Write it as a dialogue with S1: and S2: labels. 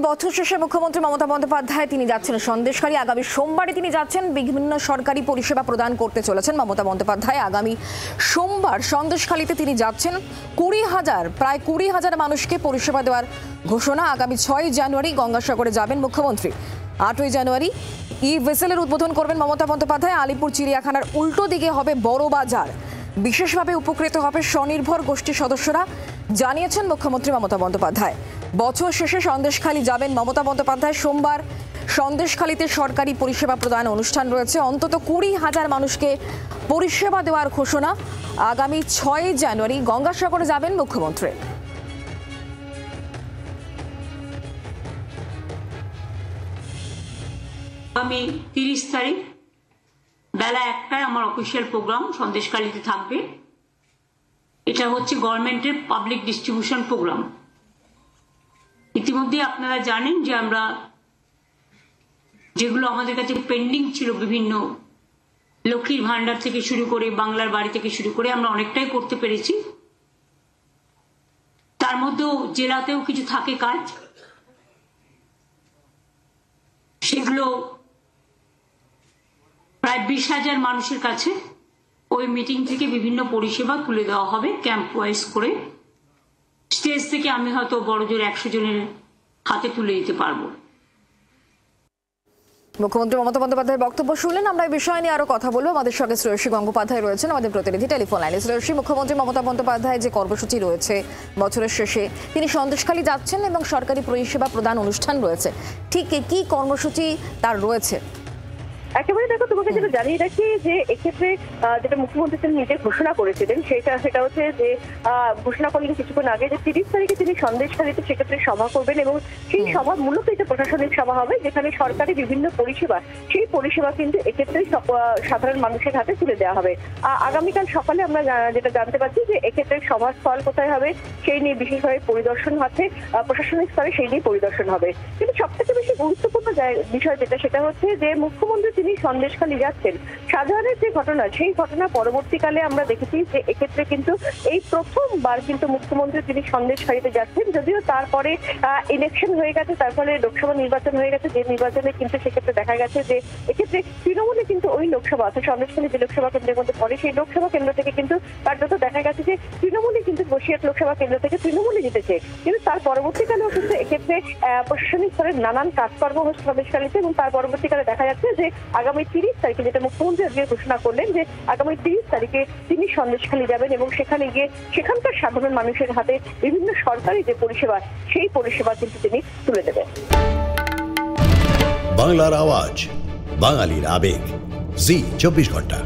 S1: বছর শেষে মুখ্যমন্ত্রী মমতা বন্দ্যোপাধ্যায় তিনি যাচ্ছেন সন্দেশখালী। আগামী সোমবারে তিনি যাচ্ছেন, বিভিন্ন সরকারি পরিষেবা প্রদান করতে চলেছেন মমতা বন্দ্যোপাধ্যায়। আগামী সোমবার সন্দেশখালীতে তিনি যাচ্ছেন। প্রায় 20,000 মানুষকে পরিষেবা দেওয়ার ঘোষণা। আগামী 6 জানুয়ারি গঙ্গাসাগরে যাবেন মুখ্যমন্ত্রী। 8ই জানুয়ারি ভেসেলের উদ্বোধন করবেন মমতা বন্দ্যোপাধ্যায়। আলিপুর চিড়িয়াখানার উল্টো দিকে হবে বড় বাজার। বিশেষভাবে উপকৃত হবে স্বনির্ভর গোষ্ঠীর সদস্যরা, জানিয়েছেন মুখ্যমন্ত্রী মমতা বন্দ্যোপাধ্যায়। বছর শেষে সন্দেশখালী যাবেন মমতা বন্দ্যোপাধ্যায়। সোমবার সন্দেশখালীতে সরকারি পরিষেবা প্রদান অনুষ্ঠান রয়েছে। অন্তত 20,000 মানুষকে পরিষেবা দেওয়ার ঘোষণা। আগামী 6 জানুয়ারি গঙ্গাসাগরে যাবেন মুখ্যমন্ত্রী।
S2: আমি 30 তারিখ বেলা 1টায় আমার অফিসিয়াল প্রোগ্রাম সন্দেশখালীতে থাকবে। এটা হচ্ছে গভর্নমেন্টের পাবলিক ডিস্ট্রিবিউশন প্রোগ্রাম। ইতিমধ্যে আপনারা জানেন যে আমরা যেগুলো আমাদের কাছে পেন্ডিং ছিল, বিভিন্ন লক্ষ্মীর ভান্ডার থেকে শুরু করে বাংলার বাড়ি থেকে শুরু করে আমরা অনেকটাই করতে পেরেছি। তার মধ্যেও জেলাতেও কিছু থাকে কাজ, সেগুলো প্রায় 20,000 মানুষের কাছে ওই মিটিং থেকে বিভিন্ন পরিষেবা তুলে দেওয়া হবে ক্যাম্প ওয়াইজ করে। স্টেজ থেকে আমি হয়তো বড়জোর 100 জনের হাতে তুলে দিতে পারবো।
S1: মুখ্যমন্ত্রী মমতা বন্দ্যোপাধ্যায়ের বক্তব্য শুনলেন। আমরা এই বিষয় নিয়ে আরো কথা বলবো। আমাদের সঙ্গে শ্রেয়সী গঙ্গোপাধ্যায় রয়েছেন, আমাদের প্রতিনিধি টেলিফোন লাইনে। শ্রেয়সী, মুখ্যমন্ত্রী মমতা বন্দ্যোপাধ্যায় যে কর্মসূচি রয়েছে বছরের শেষে, তিনি সন্দেশখালী যাচ্ছেন এবং সরকারি পরিষেবা প্রদান অনুষ্ঠান রয়েছে, ঠিক কি কর্মসূচি তার রয়েছে?
S3: একেবারে দেখো, তোমাকে যেটা জানিয়ে রাখি যে এক্ষেত্রে যেটা মুখ্যমন্ত্রী তিনি নিজে ঘোষণা করেছিলেন সেটা হচ্ছে যে ঘোষণা করলেন কিছুক্ষণ আগে যে 30 তারিখে তিনি সন্দেশখালীতে সেক্ষেত্রে সভা করবেন এবং সেই সভা মূলত এটা প্রশাসনিক সভা হবে, যেখানে সরকারি বিভিন্ন পরিষেবা সেই পরিষেবা কিন্তু এক্ষেত্রে সাধারণ মানুষের হাতে তুলে দেওয়া হবে। আগামীকাল সকালে আমরা যেটা জানতে পারছি যে এক্ষেত্রে সভাস্থল কোথায় হবে সেই নিয়ে বিশেষভাবে পরিদর্শন হচ্ছে, প্রশাসনিক স্তরে সেই নিয়ে পরিদর্শন হবে। কিন্তু সবথেকে বেশি গুরুত্বপূর্ণ বিষয় যেটা সেটা হচ্ছে যে মুখ্যমন্ত্রী তিনি সন্দেশখালী যাচ্ছেন। শাহজাহানের যে ঘটনা, সেই ঘটনা পরবর্তীকালে আমরা দেখেছি যে এক্ষেত্রে কিন্তু এই প্রথমবার কিন্তু মুখ্যমন্ত্রী তিনি সন্দেশখালীতে যাচ্ছেন। যদিও তারপরে ইলেকশন হয়ে গেছে, তার ফলে লোকসভা নির্বাচন হয়ে গেছে, যে নির্বাচনে কিন্তু সেক্ষেত্রে দেখা গেছে যে এক্ষেত্রে তৃণমূলে কিন্তু ওই লোকসভা অর্থাৎ সন্দেশখালী যে লোকসভা কেন্দ্রের মধ্যে পড়ে সেই লোকসভা কেন্দ্র থেকে কিন্তু কার্যত দেখা গেছে যে তৃণমূলে কিন্তু বসিরহাট লোকসভা কেন্দ্র থেকে তৃণমূলে জিতেছে। কিন্তু তার পরবর্তীকালেও কিন্তু এক্ষেত্রে প্রশাসনিক স্তরের নানান কাজকর্ম হচ্ছে সন্দেশখালীতে এবং তার পরবর্তীকালে দেখা যাচ্ছে যে আগামী 30 তারিখে, যেটা মুখ্যমন্ত্রী আজকে ঘোষণা করলেন যে আগামী 30 তারিখে তিনি সন্দেশখালী যাবেন এবং সেখানে গিয়ে সেখানকার সাধারণ মানুষের হাতে বিভিন্ন সরকারি যে পরিষেবা সেই পরিষেবা কিন্তু তিনি তুলে দেবেন।
S4: বাংলার আওয়াজ, বাঙালির আবেগ, জি 24 ঘন্টা।